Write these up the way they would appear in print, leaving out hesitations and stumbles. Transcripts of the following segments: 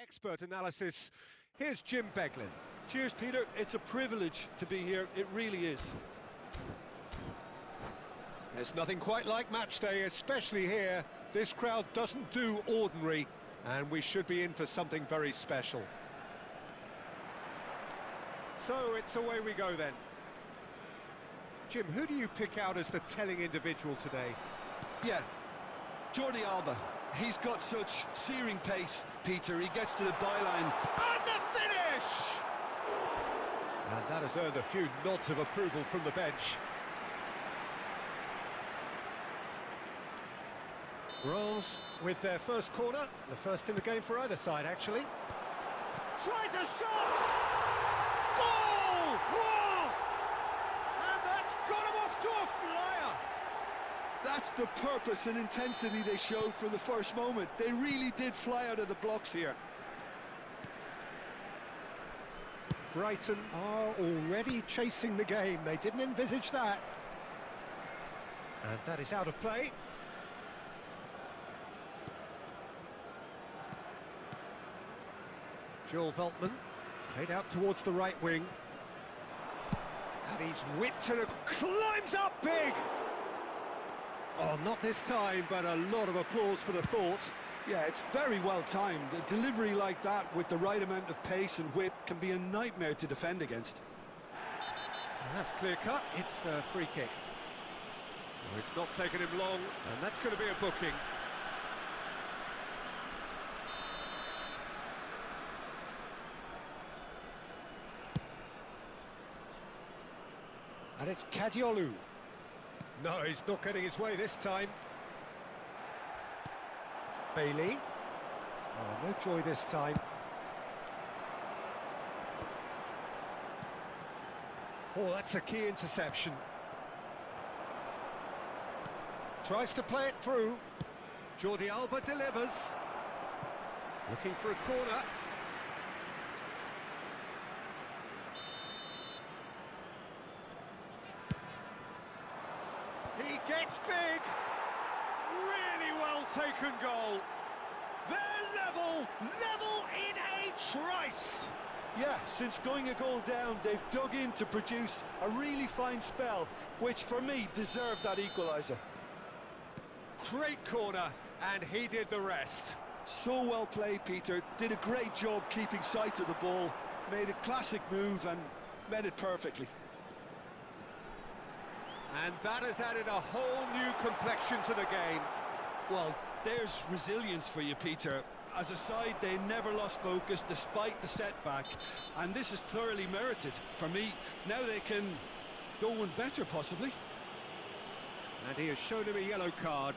Expert analysis. Here's Jim Beglin. Cheers, Peter. It's a privilege to be here. It really is. There's nothing quite like match day, especially here. This crowd doesn't do ordinary, and we should be in for something very special. So it's away we go then. Jim, who do you pick out as the telling individual today? Yeah, Jordi Alba. He's got such searing pace, Peter. He gets to the byline. And the finish! And that has earned a few nods of approval from the bench. Rose with their first corner, the first in the game for either side, actually. Tries a shot! Goal! Whoa! And that's got him off to a flyer! That's the purpose and intensity they showed from the first moment. They really did fly out of the blocks here. Brighton are already chasing the game. They didn't envisage that. And that is out of play. Joel Veltman played out towards the right wing. And he's whipped and climbs up big! Oh, not this time, but a lot of applause for the thought. Yeah, it's very well timed. A delivery like that with the right amount of pace and whip can be a nightmare to defend against. And that's clear-cut. It's a free kick. Well, it's not taken him long, and that's going to be a booking. And it's Kadiolu. No, he's not getting his way this time. Bailey. Oh, no joy this time. Oh, that's a key interception. Tries to play it through. Jordi Alba delivers. Looking for a corner. He gets big. Really well taken goal. They're level in a trice. Yeah, since going a goal down, they've dug in to produce a really fine spell, which for me deserved that equaliser. Great corner, and he did the rest. So well played, Peter. Did a great job keeping sight of the ball, made a classic move and met it perfectly. And that has added a whole new complexion to the game. Well, there's resilience for you, Peter. As a side, they never lost focus despite the setback, and this is thoroughly merited. For me, now they can go one better, possibly. And he has shown him a yellow card.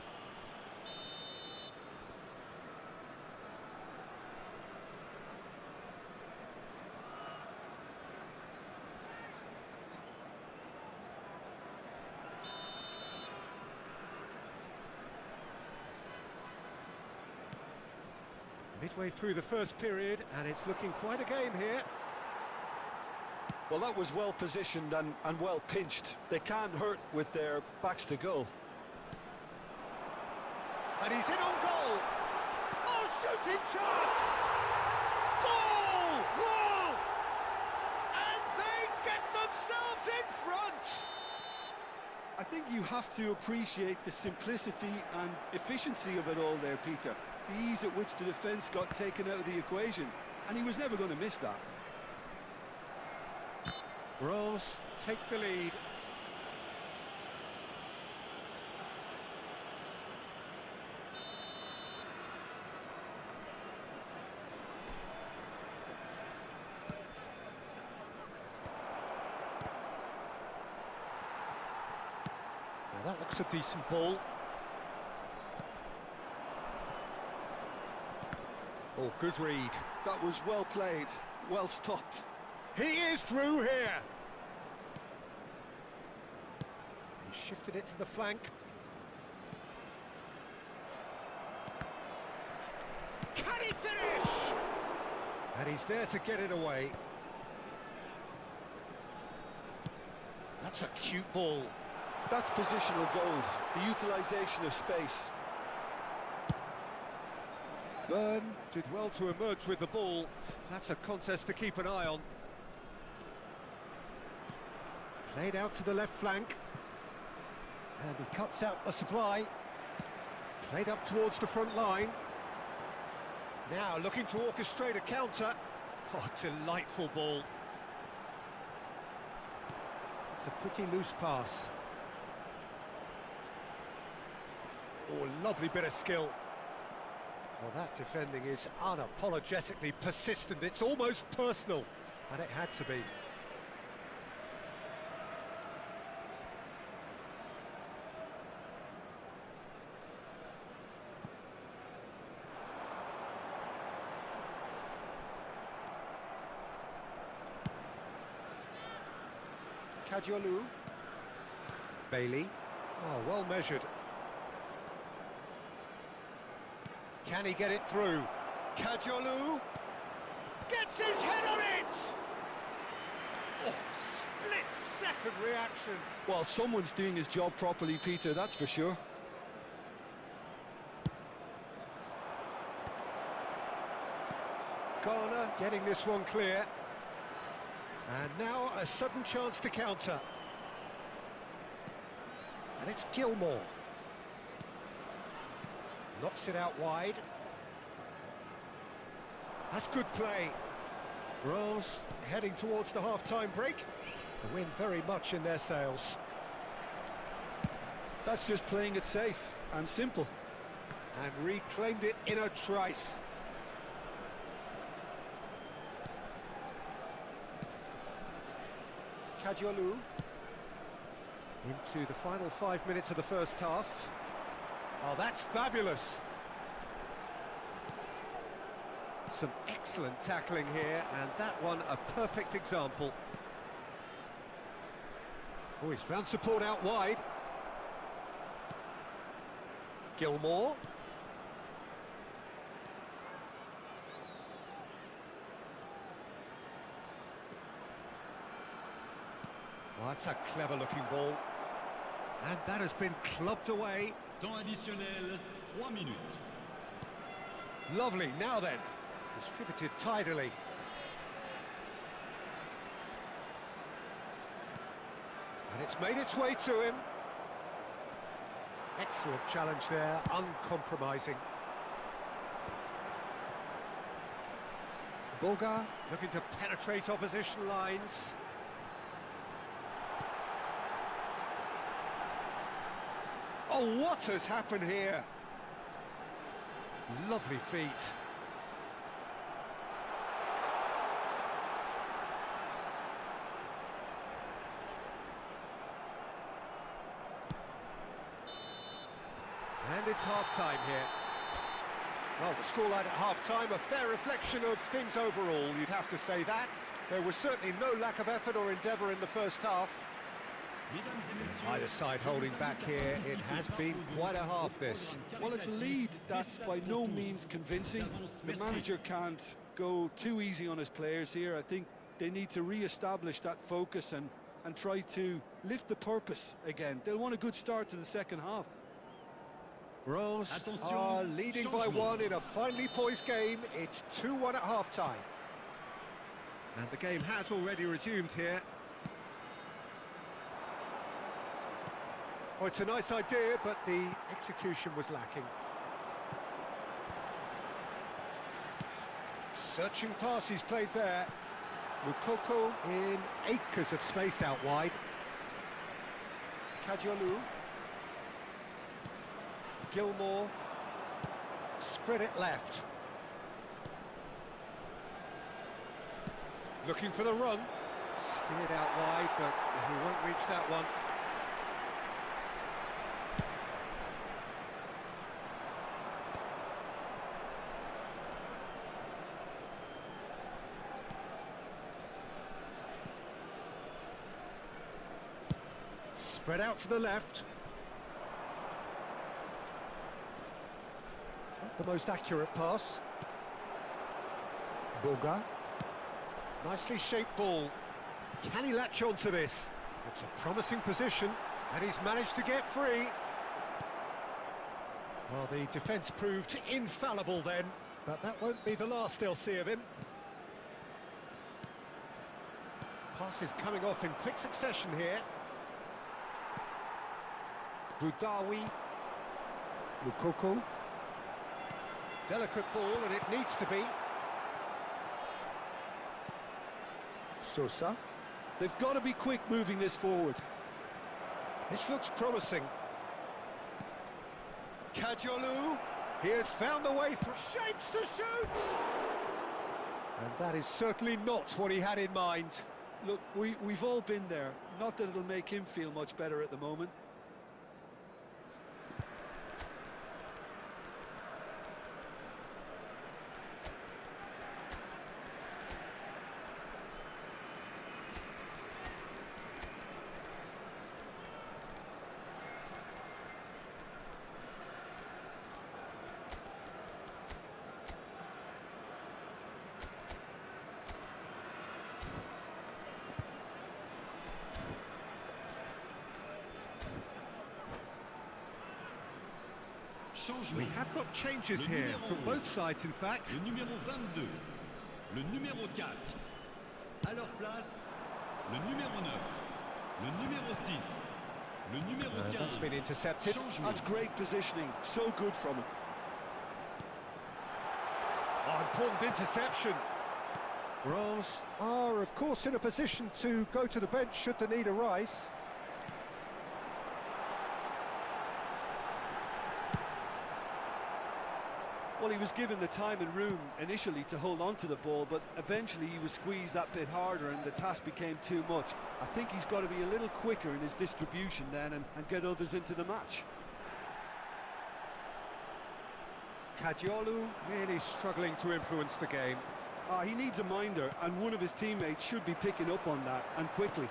Midway through the first period, and it's looking quite a game here. Well, that was well positioned and well pinched. They can't hurt with their backs to goal. And he's in on goal! Oh, shooting chance! Goal! Goal! And they get themselves in front! I think you have to appreciate the simplicity and efficiency of it all there, Peter. The ease at which the defence got taken out of the equation, and he was never going to miss that. Rose take the lead. Now that looks a decent ball. Oh, good read. That was well played, well stopped. He is through here. He shifted it to the flank. Can he finish? And he's there to get it away. That's a cute ball. That's positional gold, the utilisation of space. Byrne did well to emerge with the ball. That's a contest to keep an eye on. Played out to the left flank. And he cuts out the supply. Played up towards the front line. Now looking to orchestrate a counter. Oh, delightful ball. It's a pretty loose pass. Oh, lovely bit of skill. Well, that defending is unapologetically persistent. It's almost personal, and it had to be. Kajolu. Bailey. Oh, well measured. Can he get it through? Kajolu gets his head on it! Oh, split-second reaction. Well, someone's doing his job properly, Peter, that's for sure. Garner getting this one clear. And now a sudden chance to counter. And it's Gilmore. Knocks it out wide. That's good play. Rose heading towards the half-time break. The win very much in their sails. That's just playing it safe and simple. And reclaimed it in a trice. Kajolu. Into the final 5 minutes of the first half. Oh, that's fabulous. Some excellent tackling here, and that one a perfect example. Oh, he's found support out wide. Gilmore. Oh, that's a clever-looking ball. And that has been clubbed away. Temps additionnel, 3 minutes. Lovely, now then. Distributed tidily. And it's made its way to him. Excellent challenge there, uncompromising. Boga looking to penetrate opposition lines. Oh, what has happened here? Lovely feet. And it's half-time here. Well, the scoreline at half-time, a fair reflection of things overall, you'd have to say that. There was certainly no lack of effort or endeavour in the first half. Either side holding back here, it has been quite a half this. Well, it's a lead that's by no means convincing. The manager can't go too easy on his players here. I think they need to re-establish that focus and try to lift the purpose again. They'll want a good start to the second half. Rose are leading by 1 in a finely poised game. It's 2-1 at half-time. And the game has already resumed here. Oh, it's a nice idea, but the execution was lacking. Searching pass he's played there. Mukoko in acres of space out wide. Kajolu. Gilmore. Spread it left. Looking for the run. Steered out wide, but he won't reach that one. Spread out to the left. Not the most accurate pass. Boga. Nicely shaped ball. Can he latch on to this? It's a promising position, and he's managed to get free. Well, the defence proved infallible then. But that won't be the last they'll see of him. Passes coming off in quick succession here. Budawi. Lukoko. Delicate ball, and it needs to be. Sosa. They've got to be quick moving this forward. This looks promising. Kajolu. He has found the way through. Shapes to shoot! And that is certainly not what he had in mind. Look, we've all been there. Not that it'll make him feel much better at the moment. We have got changes here from both sides, in fact. Le numéro 22, le numéro 4. À leur place, le numéro 9, le numéro 6, le numéro 15. That's been intercepted. Changement. That's great positioning. So good from him. Oh, important interception. Reims are, of course, in a position to go to the bench should the need arise. Well, he was given the time and room initially to hold on to the ball, but eventually he was squeezed that bit harder and the task became too much. I think he's got to be a little quicker in his distribution then and get others into the match. Kajolu really struggling to influence the game. He needs a minder, and one of his teammates should be picking up on that, and quickly.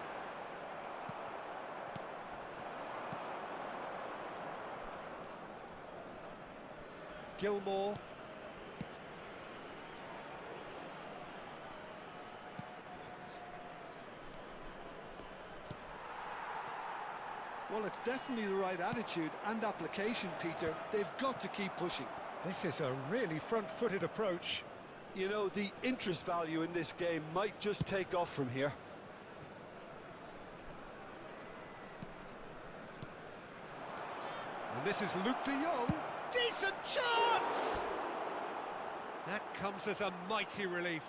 Gilmore. Well, it's definitely the right attitude and application, Peter. They've got to keep pushing. This is a really front-footed approach. You know, the interest value in this game might just take off from here. And this is Luke de Jong. Decent chance! That comes as a mighty relief.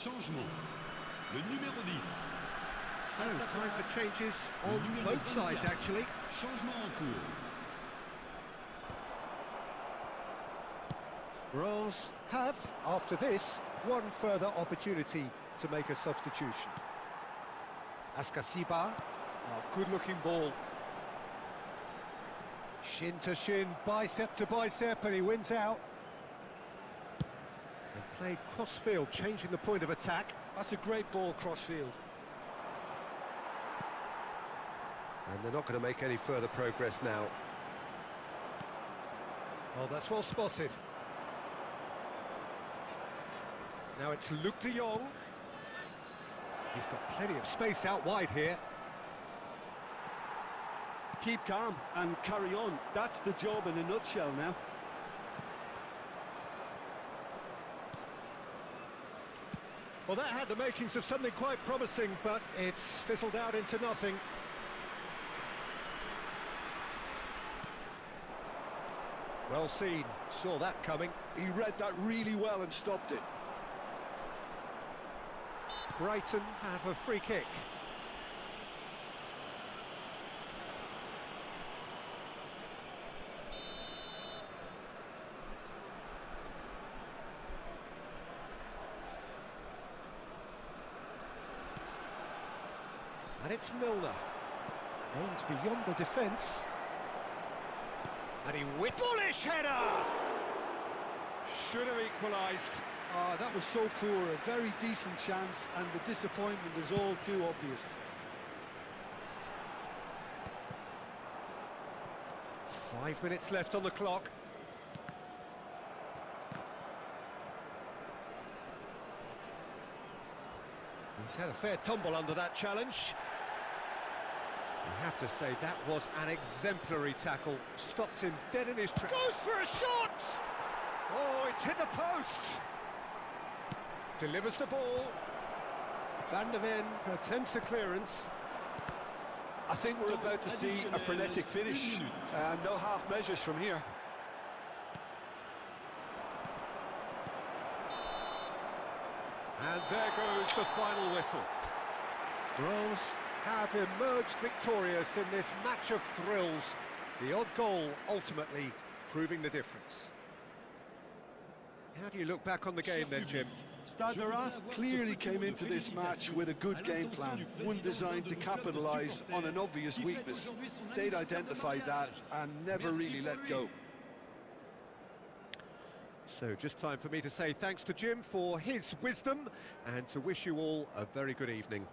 Changement. Le numéro 10. So, time for changes on both sides, actually. Changement en cours. Reims have, after this, one further opportunity to make a substitution. Askasiba, good-looking ball. Shin to shin, bicep to bicep, and he wins out. And played cross-field, changing the point of attack. That's a great ball cross-field. And they're not going to make any further progress now. Oh, that's well spotted. Now it's Luke de Jong. He's got plenty of space out wide here. keep calm and carry on. That's the job in a nutshell now. Well, that had the makings of something quite promising, but it's fizzled out into nothing. Well seen, saw that coming. He read that really well and stopped it. Brighton have a free kick. And it's Milner. Aims beyond the defence. And he bullish header! Should have equalised. Ah, that was so poor, a very decent chance, and the disappointment is all too obvious. 5 minutes left on the clock. He's had a fair tumble under that challenge. You have to say that was an exemplary tackle. Stopped him dead in his tracks. Goes for a shot! Oh, it's hit the post! Delivers the ball. Van der Ven attempts a clearance. I think we're about to see a frenetic finish. No half measures from here. And there goes the final whistle. Reims have emerged victorious in this match of thrills. The odd goal ultimately proving the difference. How do you look back on the game then, Jim? Stade de Reims clearly came into this match with a good game plan, one designed to capitalise on an obvious weakness. They'd identified that and never really let go. So just time for me to say thanks to Jim for his wisdom and to wish you all a very good evening.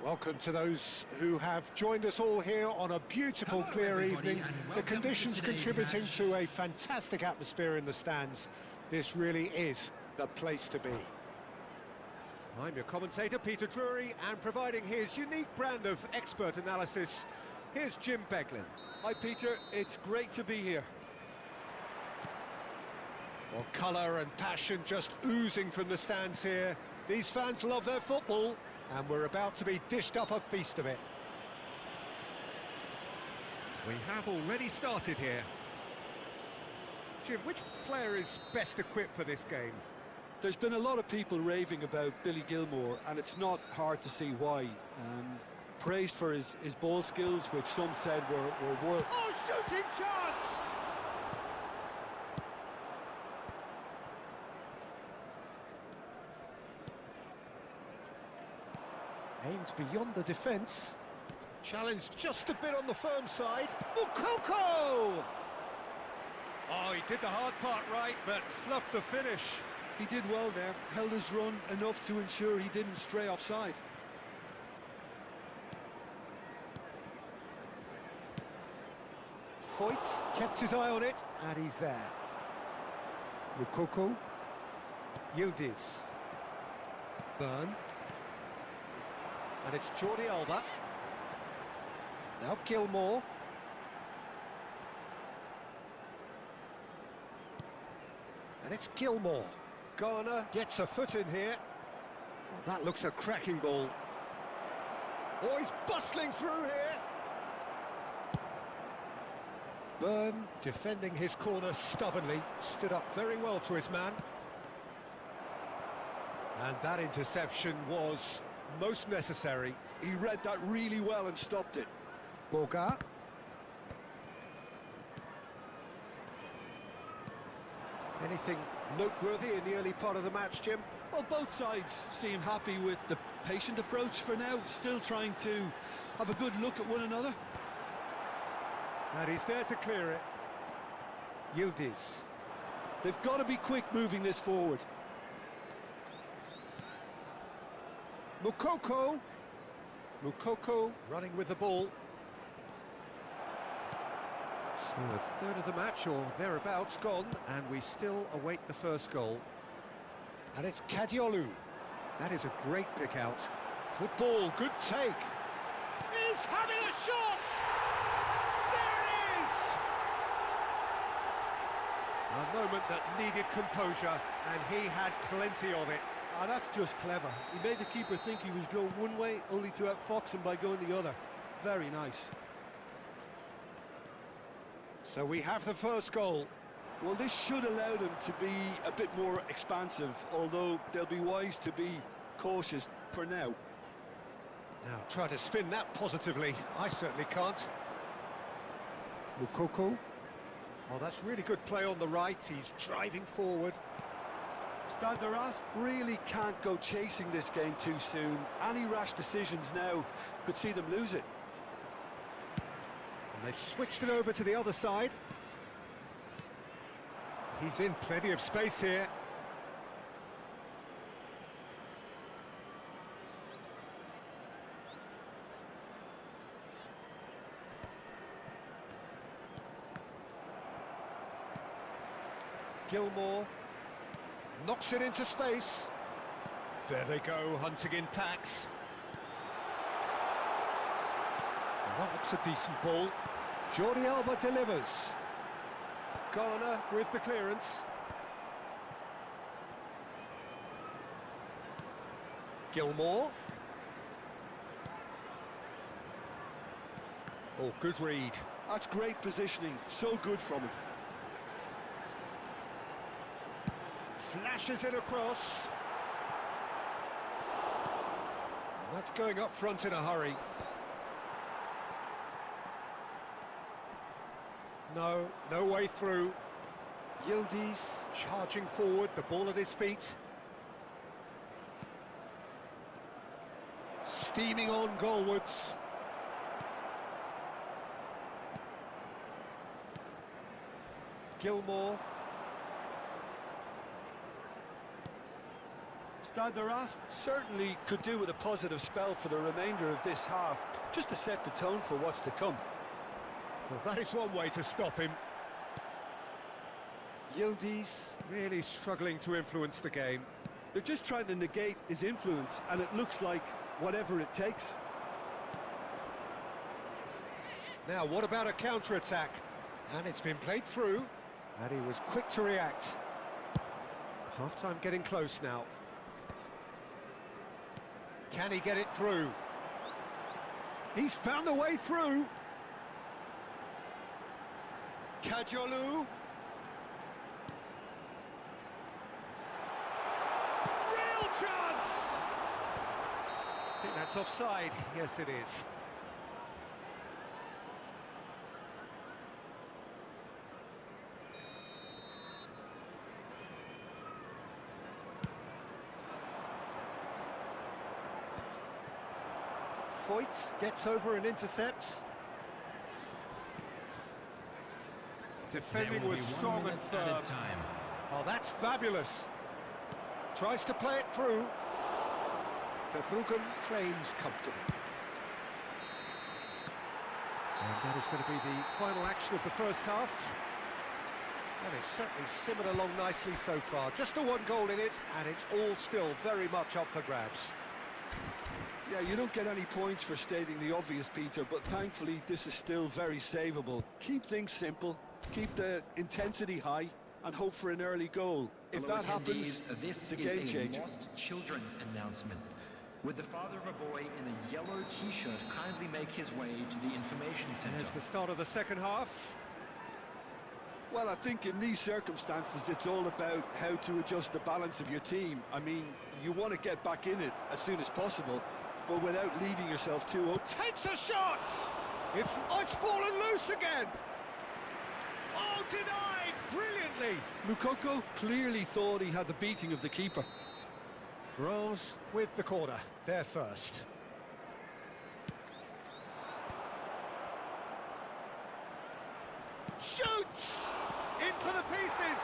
Welcome to those who have joined us all here on a beautiful, clear evening. The conditions contributing to a fantastic atmosphere in the stands. This really is the place to be. I'm your commentator, Peter Drury, and providing his unique brand of expert analysis, here's Jim Beglin. Hi Peter, it's great to be here. Well, colour and passion just oozing from the stands here. These fans love their football, and we're about to be dished up a feast of it. We have already started here. Jim, which player is best equipped for this game? There's been a lot of people raving about Billy Gilmour, and it's not hard to see why. Praised for his ball skills, which some said were world. Oh, shooting chance! Aims beyond the defence. Challenge just a bit on the firm side. Moukoko! Oh, he did the hard part right, but fluffed the finish. He did well there, held his run enough to ensure he didn't stray offside. Foyt kept his eye on it, and he's there. Moukoko. Yildiz. Burn. And it's Jordi Alba. Now Gilmour. And it's Gilmour. Garner gets a foot in here. Well, that looks a cracking ball. Oh, he's bustling through here. Burn, defending his corner stubbornly, stood up very well to his man. And that interception was most necessary. He read that really well and stopped it. Boga. Anything noteworthy in the early part of the match, Jim? Well, both sides seem happy with the patient approach for now, still trying to have a good look at one another. And he's there to clear it. Yildiz. They've got to be quick moving this forward. Moukoko. Moukoko running with the ball. So a third of the match or thereabouts gone, and we still await the first goal. And it's Kadiolu. That is a great pick out. Good ball, good take. He's having a shot! There it is! A moment that needed composure, and he had plenty of it. Ah, that's just clever. He made the keeper think he was going one way, only to outfox him by going the other. Very nice. So we have the first goal. Well, this should allow them to be a bit more expansive, although they'll be wise to be cautious for now. Now, try to spin that positively. I certainly can't. Moukoko. Oh, that's really good play on the right. He's driving forward. Stade de Reims really can't go chasing this game too soon. Any rash decisions now could see them lose it. And they've switched it over to the other side. He's in plenty of space here. Gilmour knocks it into space. There they go, hunting in packs. Well, that looks a decent ball. Jordi Alba delivers. Garner with the clearance. Gilmour. Oh, good read. That's great positioning, so good from him. Flashes it across. And that's going up front in a hurry. No way through. Yildiz charging forward, the ball at his feet. Steaming on goalwards. Gilmour. Stade de Reims certainly could do with a positive spell for the remainder of this half, just to set the tone for what's to come. Well, that is one way to stop him. Yildiz really struggling to influence the game. They're just trying to negate his influence, and it looks like whatever it takes. Now, what about a counter-attack? And it's been played through, and he was quick to react. Half-time getting close now. Can he get it through? He's found a way through. Kajolu. Real chance! I think that's offside. Yes, it is. Foyt gets over and intercepts. Defending was strong and firm. Oh, that's fabulous. Tries to play it through. Verbruggen claims comfortable. And that is going to be the final action of the first half. And it's certainly simmered along nicely so far. Just the one goal in it, and it's all still very much up for grabs. Yeah, you don't get any points for stating the obvious, Peter, but thankfully this is still very savable. Keep things simple, keep the intensity high, and hope for an early goal. If that happens, it's a game changer. Lost children's announcement. Would the father of a boy in a yellow t-shirt kindly make his way to the information center? There's the start of the second half. Well, I think in these circumstances, it's all about how to adjust the balance of your team. I mean, you want to get back in it as soon as possible, but without leaving yourself too open. Takes a shot! It's fallen loose again! Oh, denied brilliantly! Moukoko clearly thought he had the beating of the keeper. Rose with the corner, there first. Shoots! In for the pieces!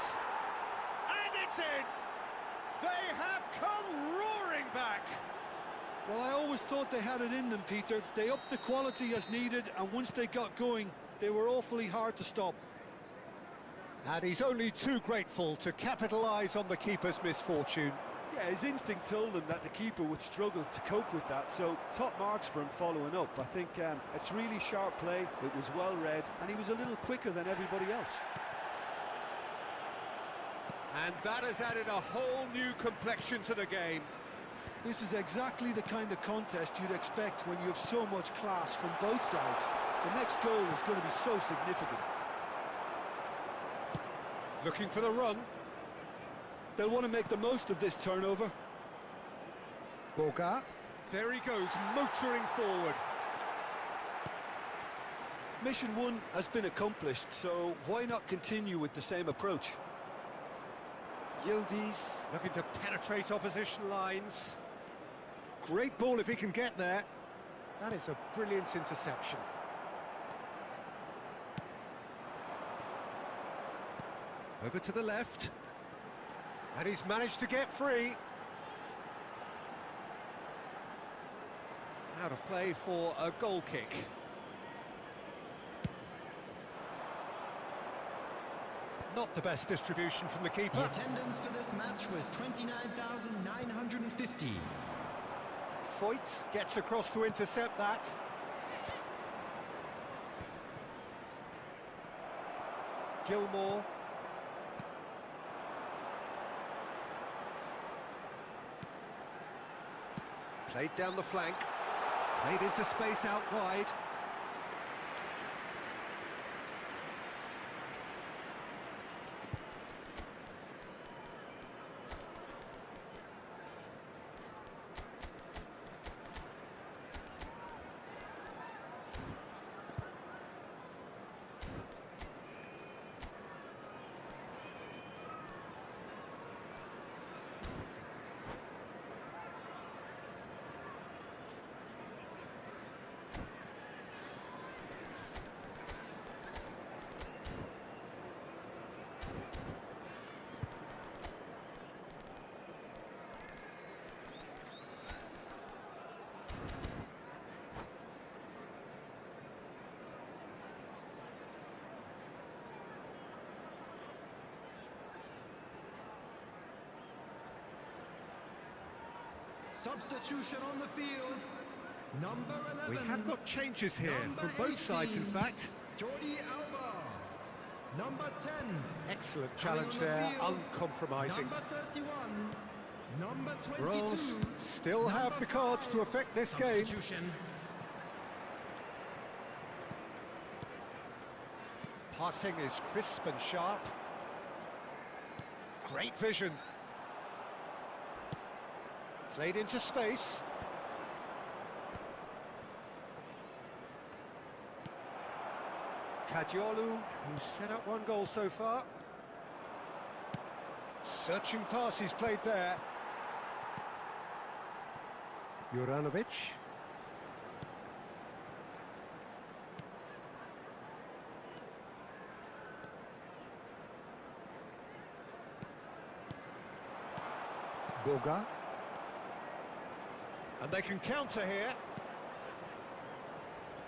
And it's in! They have come roaring back! Well, I always thought they had it in them, Peter. They upped the quality as needed, and once they got going, they were awfully hard to stop. And he's only too grateful to capitalise on the keeper's misfortune. Yeah, his instinct told him that the keeper would struggle to cope with that, so top marks for him following up. I think it's really sharp play, it was well read, and he was a little quicker than everybody else. And that has added a whole new complexion to the game. This is exactly the kind of contest you'd expect when you have so much class from both sides. The next goal is going to be so significant. Looking for the run. They'll want to make the most of this turnover. Boga. There he goes, motoring forward. Mission 1 has been accomplished, so why not continue with the same approach? Yildiz looking to penetrate opposition lines. Great ball if he can get there. That is a brilliant interception. Over to the left. And he's managed to get free. Out of play for a goal kick. Not the best distribution from the keeper. The attendance for this match was 29,950. Foyt gets across to intercept that. Gilmore. Played down the flank. Played into space out wide. Substitution on the field. Number 11. We have got changes here Number from both sides, in 18, fact. Jordi Alba. Number 10. Excellent Coming challenge on the there, field, uncompromising. Number 31. Number 22. Reims still have Number the cards 5. to affect this game. Substitution. Passing is crisp and sharp. Great vision. Played into space. Kadiolu, who's set up one goal so far. Searching pass he's played there. Juranovic. Boga. And they can counter here.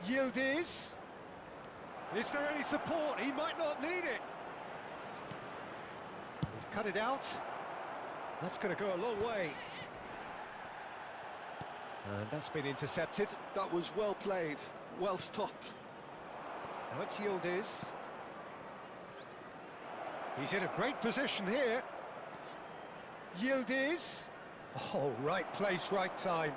Yildiz. Is there any support? He might not need it. He's cut it out. That's going to go a long way. And that's been intercepted. That was well played, well stopped. Now it's Yildiz. He's in a great position here. Yildiz. Oh, right place, right time.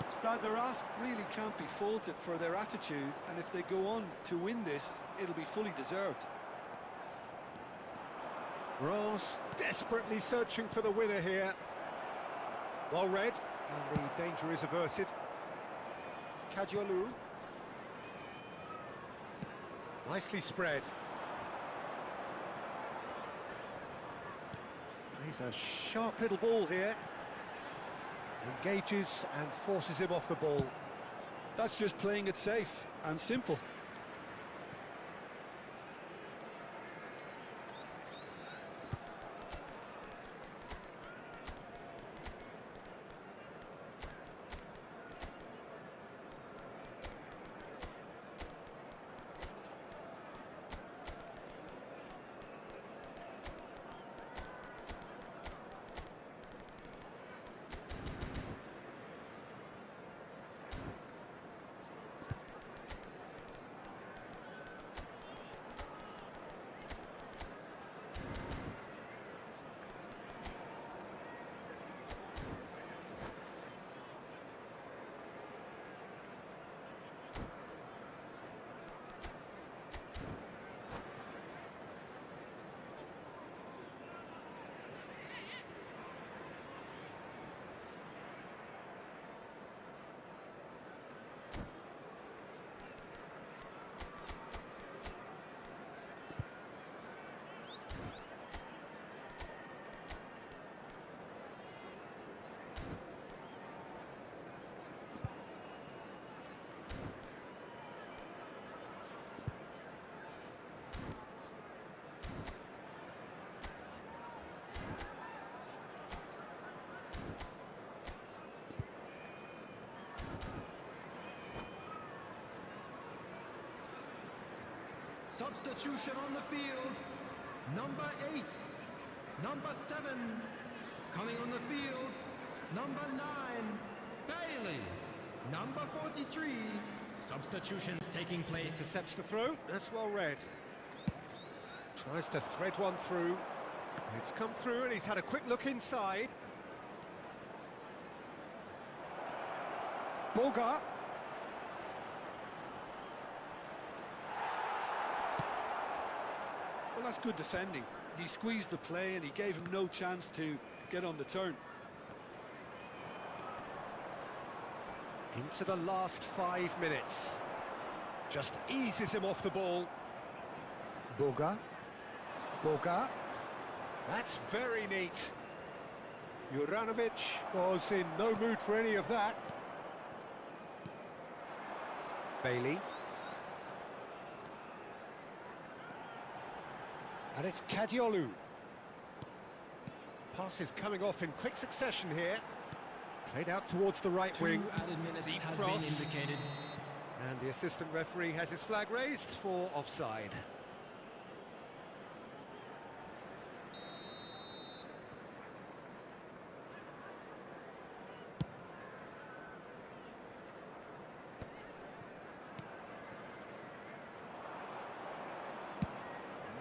Stade de Reims really can't be faulted for their attitude, and if they go on to win this, it'll be fully deserved. Reims desperately searching for the winner here. Well read, and the danger is averted. Kadiolu. Nicely spread. Plays a sharp little ball here. Engages and forces him off the ball. That's just playing it safe and simple. Substitution on the field. Number 8. Number 7. Coming on the field. Number 9. Bailey. Number 43. Substitutions taking place. Intercepts the throw. That's well read. Tries to thread one through. It's come through and he's had a quick look inside. Boga. Well, that's good defending. He squeezed the play and he gave him no chance to get on the turn. Into the last 5 minutes. Just eases him off the ball. Boga. Boga. That's very neat. Juranovic was in no mood for any of that. Bailey. And it's Kadiolu. Passes coming off in quick succession here. Played out towards the right wing. 2 added minutes Deep has cross. been indicated. And the assistant referee has his flag raised for offside.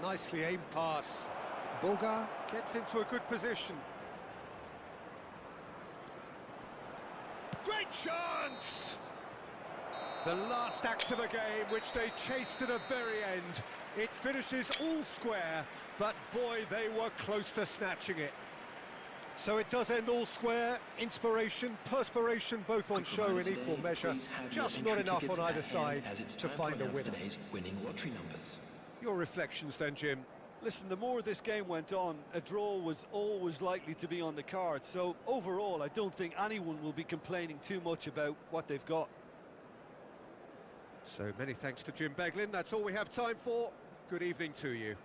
Nicely aimed pass. Boga gets into a good position. Great chance! The last act of a game, which they chased to the very end. It finishes all square, but boy, they were close to snatching it. So it does end all square. Inspiration, perspiration, both on show in equal measure. Just not enough on either side to find a winner. Winning lottery numbers. Your reflections then, Jim? Listen, the more this game went on, a draw was always likely to be on the card. So overall, I don't think anyone will be complaining too much about what they've got. So many thanks to Jim Beglin. That's all we have time for. Good evening to you.